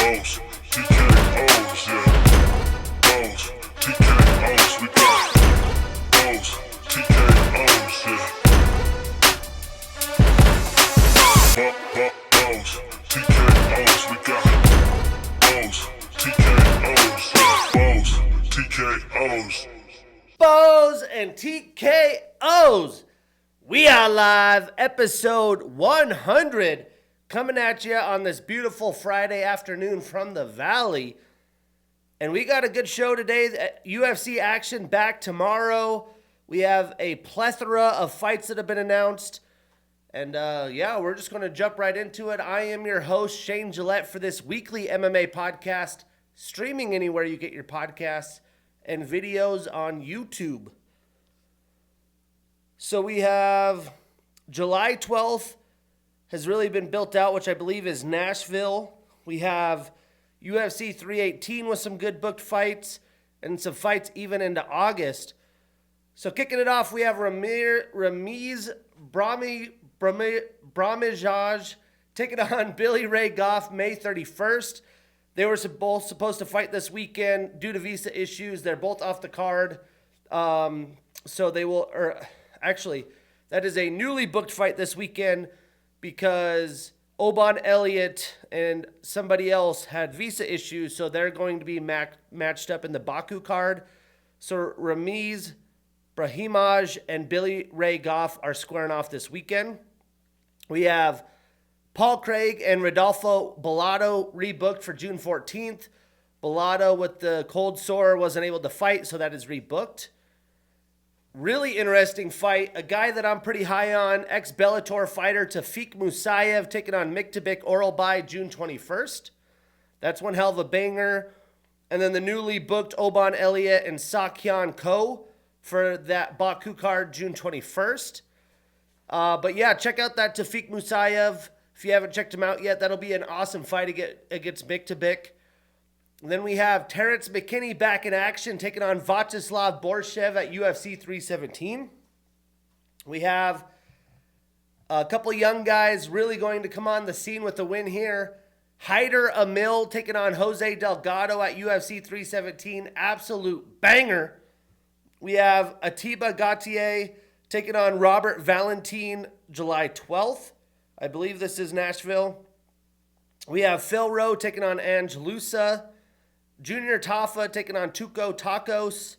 Bows, TKOs, yeah. Bows, TKOs, we got Bows, TKOs, yeah. Bows, TKOs, we got Bows, TKOs, yeah. Bows, TKOs. Bows and TKOs. We are live, episode 100, coming at you on this beautiful Friday afternoon from the Valley. And we got a good show today. UFC action back tomorrow. We have a plethora of fights that have been announced. And we're just going to jump right into it. I am your host, Shane Gillette, for this weekly MMA podcast, streaming anywhere you get your podcasts and videos on YouTube. So we have July 12th has really been built out, which I believe is Nashville. We have UFC 318 with some good booked fights and some fights even into August. So kicking it off, we have Ramiz Brahimaj taking on Billy Ray Goff May 31st. They were both supposed to fight this weekend due to visa issues. They're both off the card. So they will, actually, that is a newly booked fight this weekend because Oban Elliott and somebody else had visa issues. So they're going to be matched up in the Baku card. So Ramiz Brahimaj and Billy Ray Goff are squaring off this weekend. We have Paul Craig and Rodolfo Bellato rebooked for June 14th. Bellato with the cold sore wasn't able to fight, so that is rebooked. Really interesting fight. A guy that I'm pretty high on, ex-Bellator fighter Tafik Musayev taking on Miktabik Oralbay June 21st. That's one hell of a banger. And then the newly booked Oban Elliott and Sakyan Ko for that Baku card June 21st. But yeah, check out that Tafik Musayev. If you haven't checked him out yet, that'll be an awesome fight against Miktabik. Then we have Terrence McKinney back in action, taking on Vachislav Borshev at UFC 317. We have a couple young guys really going to come on the scene with the win here. Haider Amil taking on Jose Delgado at UFC 317. Absolute banger. We have Atiba Gautier taking on Robert Valentin July 12th. I believe this is Nashville. We have Phil Rowe taking on Angelusa. Junior Tafa taking on Tuco Tacos.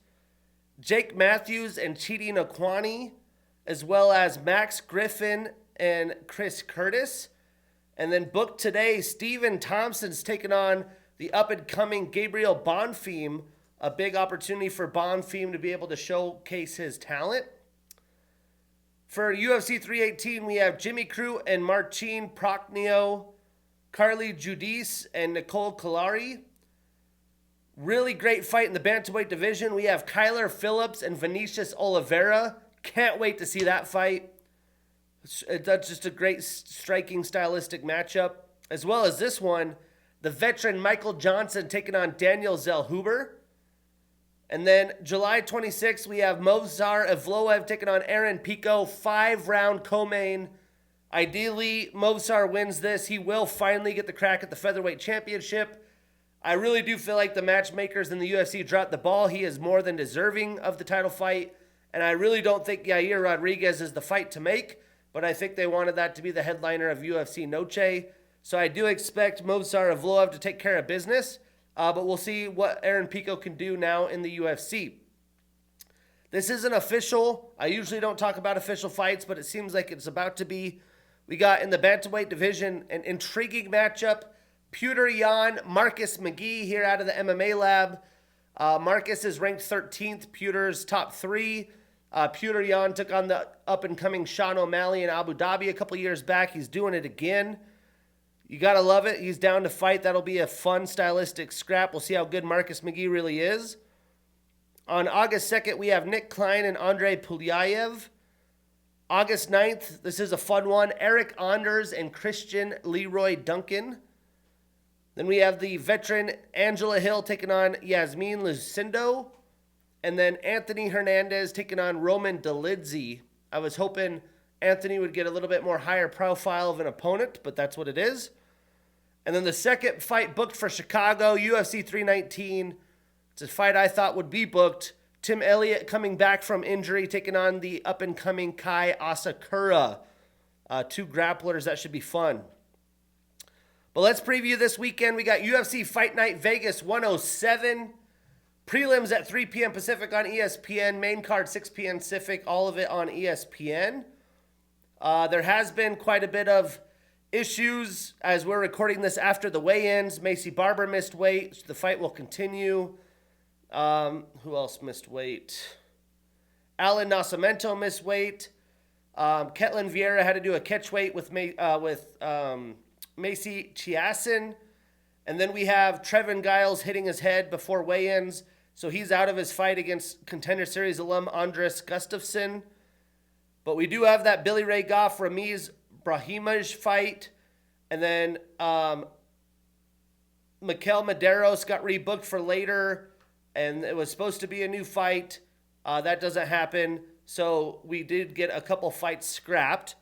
Jake Matthews and Chidi Naquani, as well as Max Griffin and Chris Curtis. And then booked today, Steven Thompson's taking on the up-and-coming Gabriel Bonfim. A big opportunity for Bonfim to be able to showcase his talent. For UFC 318, we have Jimmy Crute and Marcin Prochnio, Carly Judice and Nicole Kalari. Really great fight in the bantamweight division. We have Kyler Phillips and Vinicius Oliveira. Can't wait to see that fight. That's just a great striking stylistic matchup. As well as this one, the veteran Michael Johnson taking on Daniel Zellhuber. And then July 26th, we have Movsar Evloev taking on Aaron Pico, 5-round co-main. Ideally, Movsar wins this. He will finally get the crack at the featherweight championship. I really do feel like the matchmakers in the UFC dropped the ball. He is more than deserving of the title fight. And I really don't think Yair Rodriguez is the fight to make, but I think they wanted that to be the headliner of UFC Noche. So I do expect Movsar Evloev to take care of business. But we'll see what Aaron Pico can do now in the UFC. This isn't official. I usually don't talk about official fights, but it seems like it's about to be. We got in the bantamweight division an intriguing matchup. Petr Yan, Marcus McGee here out of the MMA lab. Marcus is ranked 13th. Peter's top 3. Petr Yan took on the up-and-coming Sean O'Malley in Abu Dhabi a couple years back. He's doing it again. You got to love it. He's down to fight. That'll be a fun, stylistic scrap. We'll see how good Marcus McGee really is. On August 2nd, we have Nick Klein and Andrei Pulyaev. August 9th, this is a fun one. Eric Anders and Christian Leroy Duncan. Then we have the veteran Angela Hill taking on Yasmin Lucindo. And then Anthony Hernandez taking on Roman Dolidze. I was hoping Anthony would get a little bit more higher profile of an opponent, but that's what it is. And then the second fight booked for Chicago, UFC 319. It's a fight I thought would be booked. Tim Elliott coming back from injury, taking on the up-and-coming Kai Asakura. Two grapplers. That should be fun. But let's preview this weekend. We got UFC Fight Night Vegas 107. Prelims at 3 p.m. Pacific on ESPN. Main card 6 p.m. Pacific. All of it on ESPN. There has been quite a bit of issues as we're recording this after the weigh-ins. Macy Barber missed weight. The fight will continue. Who else missed weight? Alan Nascimento missed weight. Ketlin Vieira had to do a catch weight with Macy Chiasson. And then we have Trevin Giles hitting his head before weigh-ins. So he's out of his fight against Contender Series alum Andres Gustafsson. But we do have that Billy Ray Goff Ramiz Brahimaj fight. And then Mikel Medeiros got rebooked for later. And it was supposed to be a new fight. That doesn't happen. So we did get a couple fights scrapped.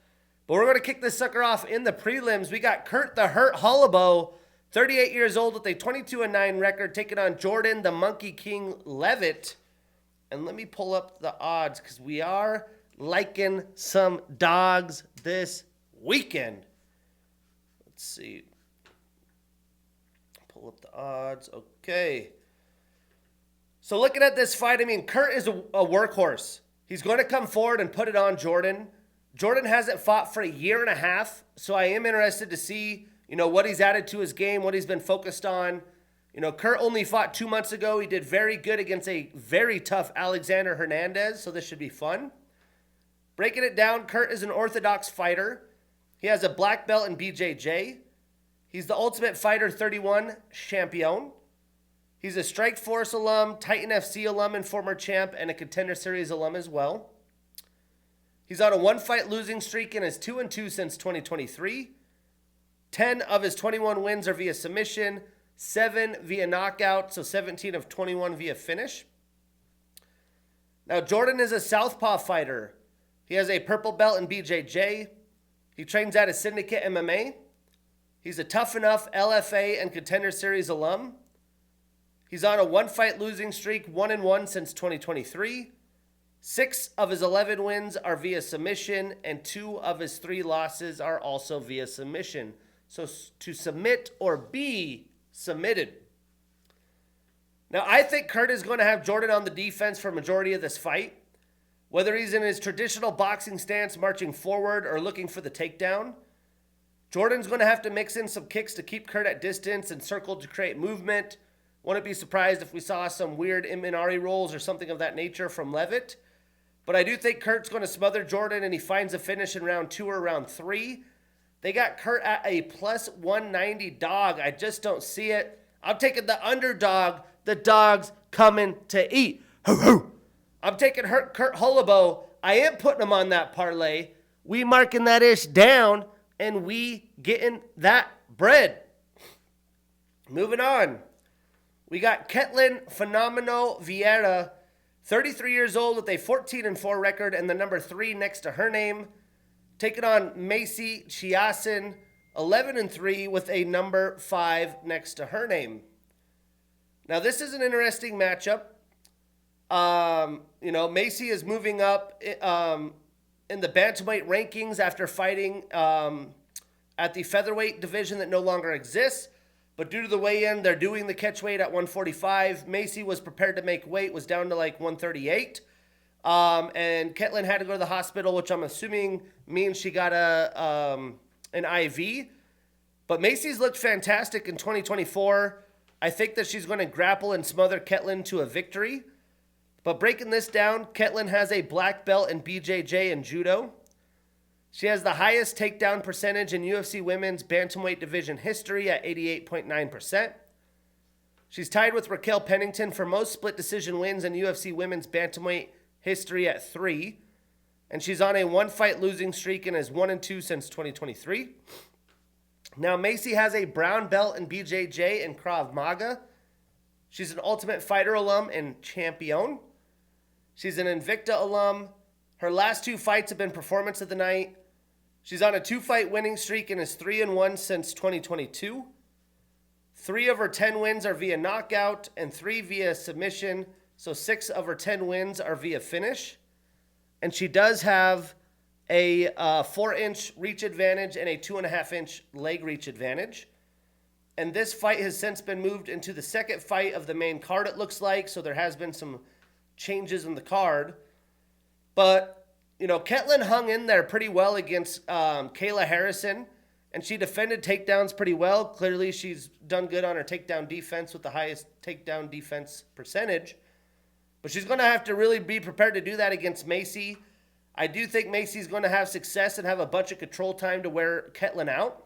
But we're going to kick this sucker off in the prelims. We got Kurt the Hurt Holloway, 38 years old with a 22-9 record, taking on Jordan the Monkey King Levitt. And let me pull up the odds because we are liking some dogs this weekend. Let's see. Pull up the odds. Okay. So looking at this fight, I mean, Kurt is a workhorse. He's going to come forward and put it on Jordan. Jordan hasn't fought for a year and a half, so I am interested to see, what he's added to his game, what he's been focused on. Kurt only fought 2 months ago. He did very good against a very tough Alexander Hernandez, so this should be fun. Breaking it down, Kurt is an orthodox fighter. He has a black belt in BJJ. He's the Ultimate Fighter 31 champion. He's a Strikeforce alum, Titan FC alum and former champ, and a Contender Series alum as well. He's on a one-fight losing streak and is 2-2 since 2023. 10 of his 21 wins are via submission, 7 via knockout, so 17 of 21 via finish. Now, Jordan is a southpaw fighter. He has a purple belt in BJJ. He trains out of Syndicate MMA. He's a Tough Enough LFA and Contender Series alum. He's on a one-fight losing streak, 1-1 since 2023. 6 of his 11 wins are via submission, and 2 of his 3 losses are also via submission. So to submit or be submitted. Now, I think Kurt is going to have Jordan on the defense for a majority of this fight. Whether he's in his traditional boxing stance, marching forward, or looking for the takedown, Jordan's going to have to mix in some kicks to keep Kurt at distance and circle to create movement. Wouldn't be surprised if we saw some weird Imanari rolls or something of that nature from Levitt. But I do think Kurt's going to smother Jordan and he finds a finish in round 2 or round 3. They got Kurt at a plus 190 dog. I just don't see it. I'm taking the underdog. The dog's coming to eat. Hoo hoo. I'm taking Kurt Holloway. I am putting him on that parlay. We marking that ish down and we getting that bread. Moving on. We got Ketlin Phenomenal Vieira, 33 years old with a 14-4 record and the number 3 next to her name. Taking on Macy Chiasson, 11-3 with a number 5 next to her name. Now, this is an interesting matchup. Macy is moving up in the bantamweight rankings after fighting at the featherweight division that no longer exists. But due to the weigh-in, they're doing the catch weight at 145. Macy was prepared to make weight, was down to like 138. And Ketlin had to go to the hospital, which I'm assuming means she got an IV. But Macy's looked fantastic in 2024. I think that she's going to grapple and smother Ketlin to a victory. But breaking this down, Ketlin has a black belt in BJJ and judo. She has the highest takedown percentage in UFC women's bantamweight division history at 88.9%. She's tied with Raquel Pennington for most split decision wins in UFC women's bantamweight history at 3. And she's on a one-fight losing streak and is 1-2 since 2023. Now, Macy has a brown belt in BJJ and Krav Maga. She's an Ultimate Fighter alum and champion. She's an Invicta alum. Her last 2 fights have been Performance of the Night. She's on a 2-fight winning streak and is 3-1 since 2022. 3 of her 10 wins are via knockout and 3 via submission. So 6 of her 10 wins are via finish. And she does have a 4-inch reach advantage and a 2.5-inch leg reach advantage. And this fight has since been moved into the second fight of the main card, it looks like. So there has been some changes in the card. But, you know, Ketlin hung in there pretty well against Kayla Harrison. And she defended takedowns pretty well. Clearly, she's done good on her takedown defense with the highest takedown defense percentage. But she's going to have to really be prepared to do that against Macy. I do think Macy's going to have success and have a bunch of control time to wear Ketlin out.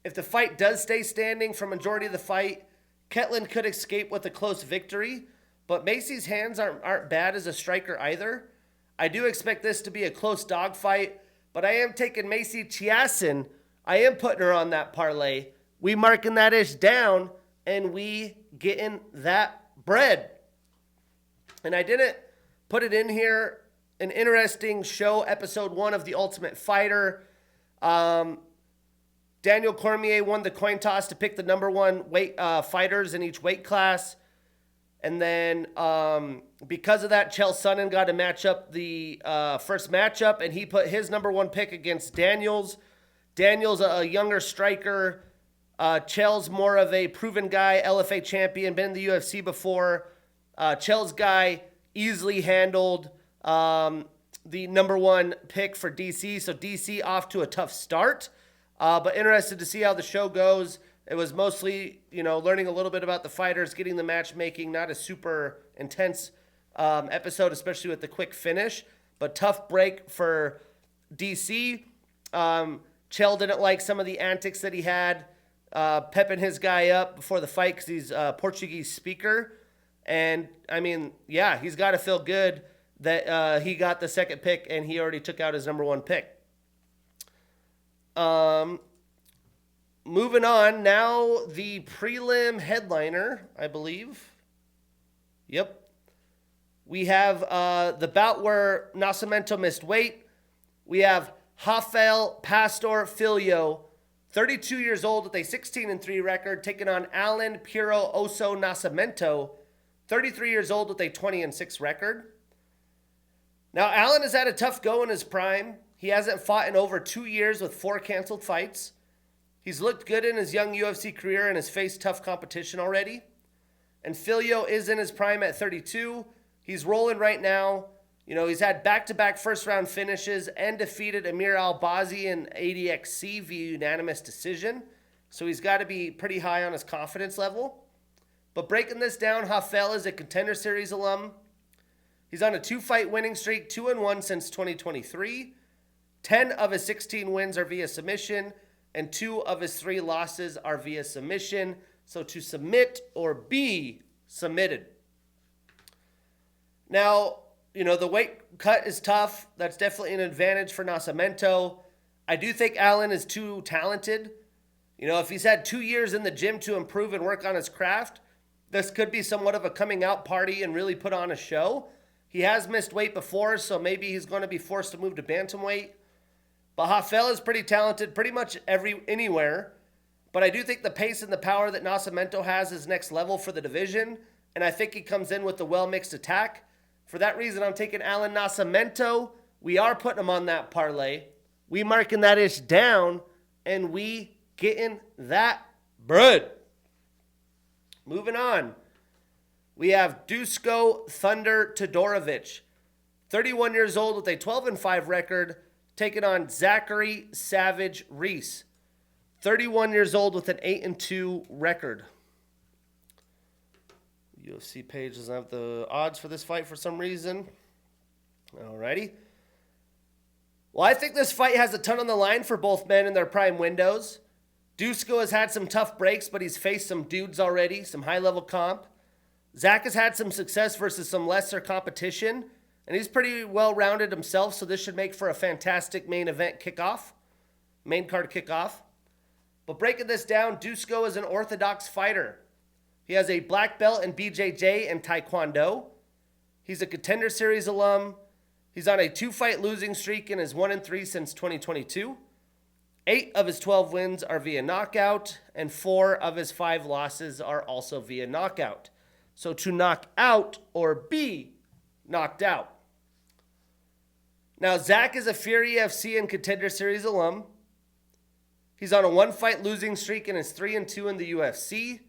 If the fight does stay standing for majority of the fight, Ketlin could escape with a close victory. But Macy's hands aren't bad as a striker either. I do expect this to be a close dogfight. But I am taking Macy Chiasson. I am putting her on that parlay. We marking that ish down, and we getting that bread. And I didn't put it in here. An interesting show, episode 1 of The Ultimate Fighter. Daniel Cormier won the coin toss to pick the number 1 weight fighters in each weight class. And then because of that, Chael Sonnen got to match up the first matchup, and he put his number 1 pick against Daniel's. Daniel's a younger striker. Chael's more of a proven guy, LFA champion, been in the UFC before. Chael's guy easily handled the number 1 pick for DC. So DC off to a tough start. But interested to see how the show goes. It was mostly, learning a little bit about the fighters, getting the matchmaking, not a super intense episode, especially with the quick finish. But tough break for DC. Chael didn't like some of the antics that he had, pepping his guy up before the fight because he's a Portuguese speaker. And, he's got to feel good that he got the second pick and he already took out his number 1 pick. Moving on, now the prelim headliner, I believe. Yep. We have the bout where Nascimento missed weight. We have Rafael Pastor Filho, 32 years old with a 16-3 record, taking on Alan Piro Oso Nascimento, 33 years old with a 20-6 record. Now, Alan has had a tough go in his prime. He hasn't fought in over 2 years with 4 canceled fights. He's looked good in his young UFC career and has faced tough competition already. And Filho is in his prime at 32. He's rolling right now. He's had back-to-back first-round finishes and defeated Amir Albazi in ADXC via unanimous decision. So he's got to be pretty high on his confidence level. But breaking this down, Rafael is a Contender Series alum. He's on a 2-fight winning streak, 2-1 since 2023. 10 of his 16 wins are via submission, and 2 of his 3 losses are via submission. So to submit or be submitted. Now, the weight cut is tough. That's definitely an advantage for Nascimento. I do think Allen is too talented. If he's had 2 years in the gym to improve and work on his craft, this could be somewhat of a coming out party and really put on a show. He has missed weight before, so maybe he's going to be forced to move to bantamweight. But Rafael is pretty talented pretty much anywhere. But I do think the pace and the power that Nascimento has is next level for the division. And I think he comes in with a well-mixed attack. For that reason, I'm taking Alan Nascimento. We are putting him on that parlay. We marking that ish down. And we getting that bread. Moving on. We have Dusko Thunder Todorovic. 31 years old with a 12-5 record. Taking on Zachary Savage Reese. 31 years old with an 8-2 record. UFC page doesn't have the odds for this fight for some reason. Alrighty. Well, I think this fight has a ton on the line for both men in their prime windows. Dusko has had some tough breaks, but he's faced some dudes already, some high-level comp. Zach has had some success versus some lesser competition, and he's pretty well-rounded himself, so this should make for a fantastic main card kickoff. But breaking this down, Dusko is an orthodox fighter. He has a black belt in BJJ and Taekwondo. He's a Contender Series alum. He's on a 2-fight losing streak and is 1-3 since 2022. 8 of his 12 wins are via knockout, and 4 of his 5 losses are also via knockout. So to knock out or be knocked out. Now, Zach is a Fury UFC and Contender Series alum. He's on a 1-fight losing streak and is 3-2 in the UFC.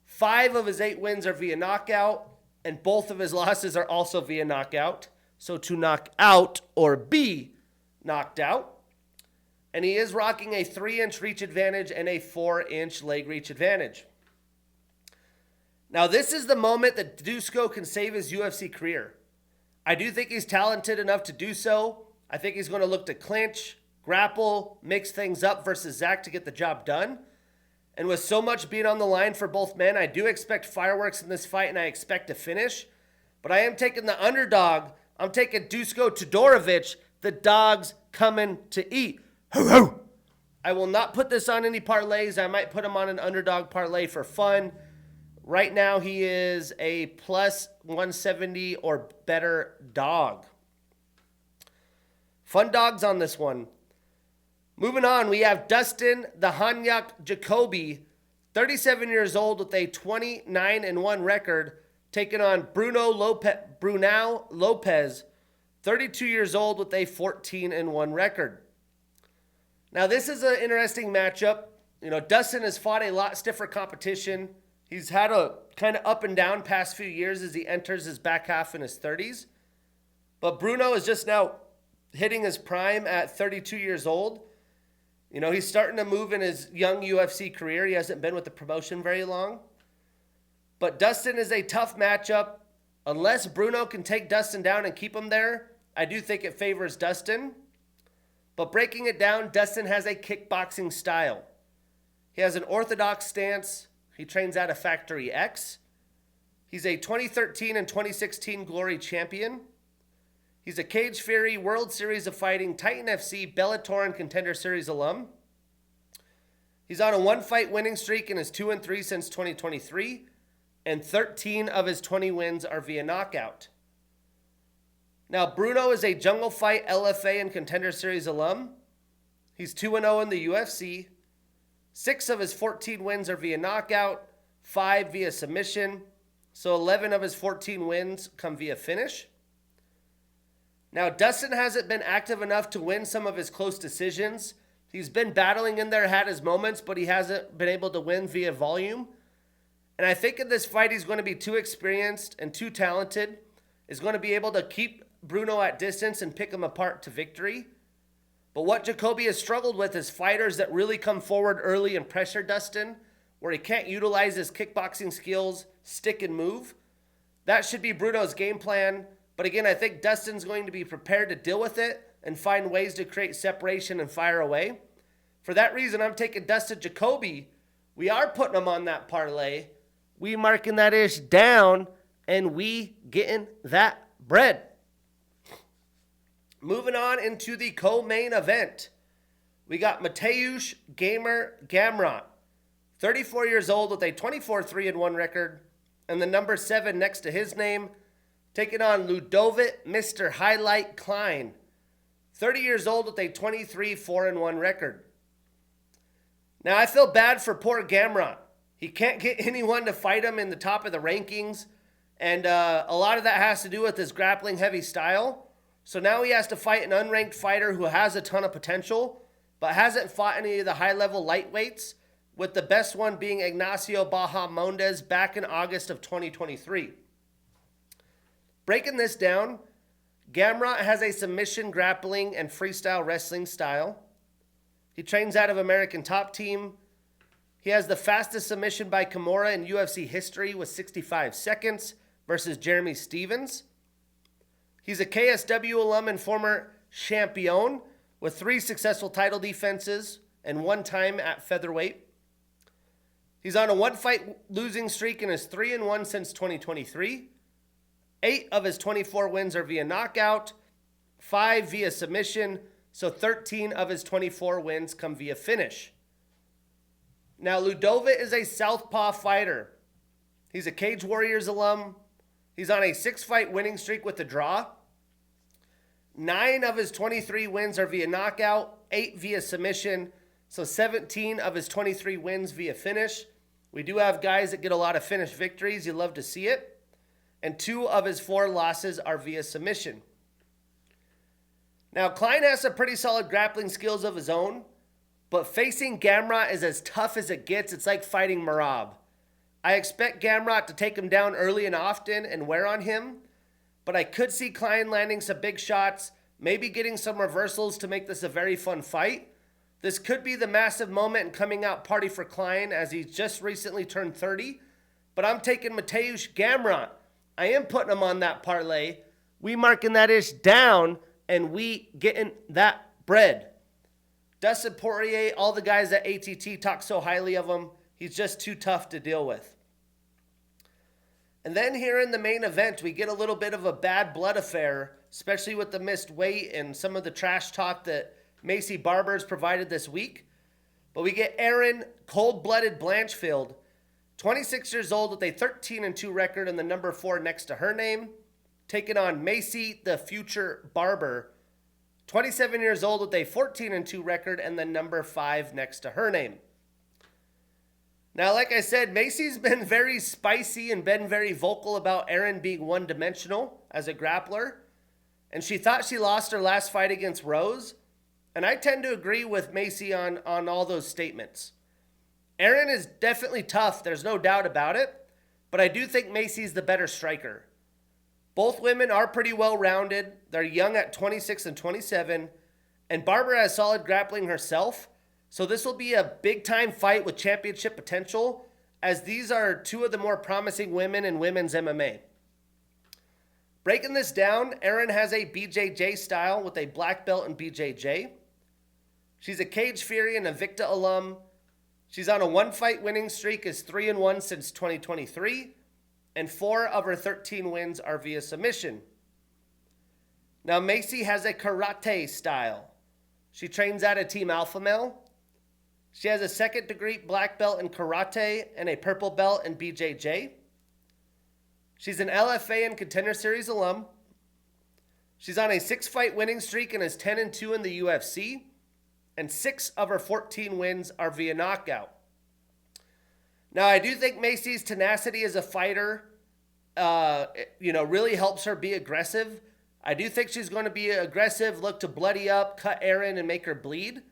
5 of his 8 wins are via knockout, and both of his losses are also via knockout. So to knock out or be knocked out. And he is rocking a 3-inch reach advantage and a 4-inch leg reach advantage. Now, this is the moment that Dusko can save his UFC career. I do think he's talented enough to do so. I think he's going to look to clinch, grapple, mix things up versus Zach to get the job done. And with so much being on the line for both men, I do expect fireworks in this fight, and I expect a finish. But I am taking the underdog. I'm taking Dusko Todorovic, the dog's coming to eat. Ho, ho. I will not put this on any parlays. I might put him on an underdog parlay for fun. Right now, he is a plus 170 or better dog. Fun dogs on this one. Moving on, we have Dustin the Hanyak Jacoby, 37 years old with a 29-1 record, taking on Brunão Lopez, 32 years old with a 14-1 record. Now, this is an interesting matchup. You know, Dustin has fought a lot stiffer competition. He's had a kind of up and down past few years as he enters his back half in his 30s. But Bruno is just now hitting his prime at 32 years old. You know, he's starting to move in his young UFC career. He hasn't been with the promotion very long. But Dustin is a tough matchup. Unless Bruno can take Dustin down and keep him there, I do think it favors Dustin. But breaking it down, Dustin has a kickboxing style. He has an orthodox stance. He trains out of Factory X. He's a 2013 and 2016 Glory champion. He's a Cage Fury, World Series of Fighting, Titan FC, Bellator, and Contender Series alum. He's on a 1-fight winning streak and is 2-3 since 2023, and 13 of his 20 wins are via knockout. Now, Bruno is a Jungle Fight, LFA, and Contender Series alum. He's 2-0 in the UFC. 6 of his 14 wins are via knockout, 5 via submission, so 11 of his 14 wins come via finish. Now, Dustin hasn't been active enough to win some of his close decisions. He's been battling in there, had his moments, but he hasn't been able to win via volume. And I think in this fight, he's going to be too experienced and too talented. Is going to be able to keep Bruno at distance and pick him apart to victory. But what Jacoby has struggled with is fighters that really come forward early and pressure Dustin, where he can't utilize his kickboxing skills, stick and move. That should be Bruno's game plan. But again, I think Dustin's going to be prepared to deal with it and find ways to create separation and fire away. For that reason, I'm taking Dustin Jacoby. We are putting him on that parlay. We marking that ish down, and we getting that bread. Moving on into the co-main event. We got Mateusz Gamer Gamrot, 34 years old with a 24-3-1 record, and the number 7 next to his name, taking on Ludovic Mr. Highlight Klein, 30 years old with a 23-4-1 record. Now, I feel bad for poor Gamrot. He can't get anyone to fight him in the top of the rankings, and a lot of that has to do with his grappling heavy style. So now he has to fight an unranked fighter who has a ton of potential, but hasn't fought any of the high-level lightweights, with the best one being Ignacio Bahamondes back in August of 2023. Breaking this down, Gamrot has a submission grappling and freestyle wrestling style. He trains out of American Top Team. He has the fastest submission by Kimura in UFC history with 65 seconds versus Jeremy Stevens. He's a KSW alum and former champion with 3 successful title defenses and 1 time at featherweight. He's on a 1-fight losing streak and is 3-1 since 2023. 8 of his 24 wins are via knockout, 5 via submission, so 13 of his 24 wins come via finish. Now, Ludovic is a southpaw fighter. He's a Cage Warriors alum. He's on a 6-fight winning streak with a draw. 9 of his 23 wins are via knockout, 8 via submission, So 17 of his 23 wins via finish. We do have guys that get a lot of finish victories. You love to see it. And 2 of his 4 losses are via submission. Now, Klein has some pretty solid grappling skills of his own, but facing Gamrot is as tough as it gets. It's like fighting Merab. I expect Gamrot to take him down early and often and wear on him, but I could see Klein landing some big shots, maybe getting some reversals to make this a very fun fight. This could be the massive moment and coming out party for Klein as he's just recently turned 30, but I'm taking Mateusz Gamrot. I am putting him on that parlay. We marking that ish down, and we getting that bread. Dustin Poirier, all the guys at ATT talk so highly of him. He's just too tough to deal with. And then here in the main event, we get a little bit of a bad blood affair, especially with the missed weight and some of the trash talk that Macy Barber's provided this week. But we get Erin Cold-Blooded Blanchfield, 26 years old with a 13-2 record and the number 4 next to her name, taking on Macy the Future Barber, 27 years old with a 14-2 record and the number 5 next to her name. Now, like I said, Macy's been very spicy and been very vocal about Erin being one-dimensional as a grappler. And she thought she lost her last fight against Rose. And I tend to agree with Macy on all those statements. Erin is definitely tough, there's no doubt about it. But I do think Macy's the better striker. Both women are pretty well-rounded. They're young at 26 and 27. And Barber has solid grappling herself. So this will be a big-time fight with championship potential, as these are 2 of the more promising women in women's MMA. Breaking this down, Erin has a BJJ style with a black belt in BJJ. She's a Cage Fury and Invicta alum. She's on a 1-fight winning streak, is 3-1 since 2023. And 4 of her 13 wins are via submission. Now, Macy has a karate style. She trains at a Team Alpha Male. She has a 2nd-degree black belt in karate and a purple belt in BJJ. She's an LFA and Contender Series alum. She's on a 6-fight winning streak and is 10-2 in the UFC. And 6 of her 14 wins are via knockout. Now, I do think Macy's tenacity as a fighter, really helps her be aggressive. I do think she's going to be aggressive, look to bloody up, cut Erin, and make her bleed.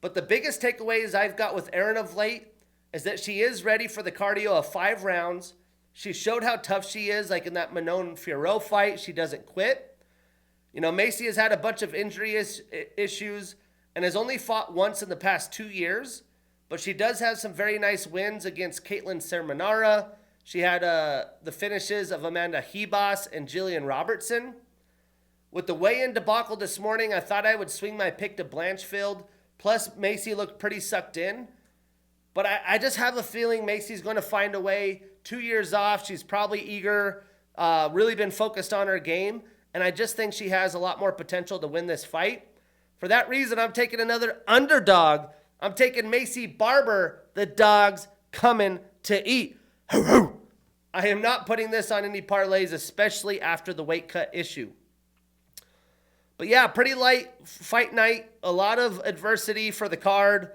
But the biggest takeaways I've got with Erin of late is that she is ready for the cardio of 5 rounds. She showed how tough she is, like in that Manon Fiorot fight. She doesn't quit. Macy has had a bunch of injury issues and has only fought once in the past 2 years. But she does have some very nice wins against Caitlin Sermonara. She had the finishes of Amanda Hebos and Jillian Robertson. With the weigh-in debacle this morning, I thought I would swing my pick to Blanchfield. Plus, Macy looked pretty sucked in. But I just have a feeling Macy's going to find a way. 2 years off, she's probably eager, really been focused on her game. And I just think she has a lot more potential to win this fight. For that reason, I'm taking another underdog. I'm taking Macy Barber, the dog's coming to eat. I am not putting this on any parlays, especially after the weight cut issue. But yeah, pretty light fight night. A lot of adversity for the card.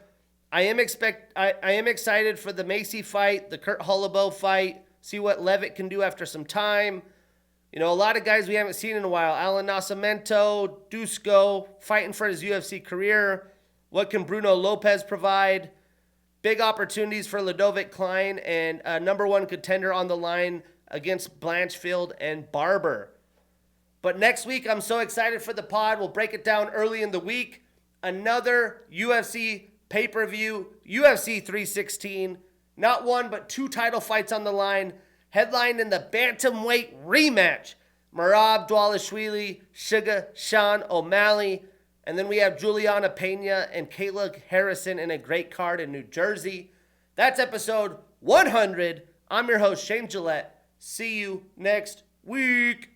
I am excited for the Macy fight, the Kurt Holloway fight, see what Levitt can do after some time. A lot of guys we haven't seen in a while. Alan Nascimento, Dusko, fighting for his UFC career. What can Bruno Lopez provide? Big opportunities for Ludovic Klein and a number 1 contender on the line against Blanchfield and Barber. But next week, I'm so excited for the pod. We'll break it down early in the week. Another UFC pay-per-view, UFC 316. Not 1, but 2 title fights on the line. Headlined in the bantamweight rematch. Merab Dvalishvili, Sugar Sean O'Malley. And then we have Juliana Pena and Kayla Harrison in a great card in New Jersey. That's episode 100. I'm your host, Shane Gillette. See you next week.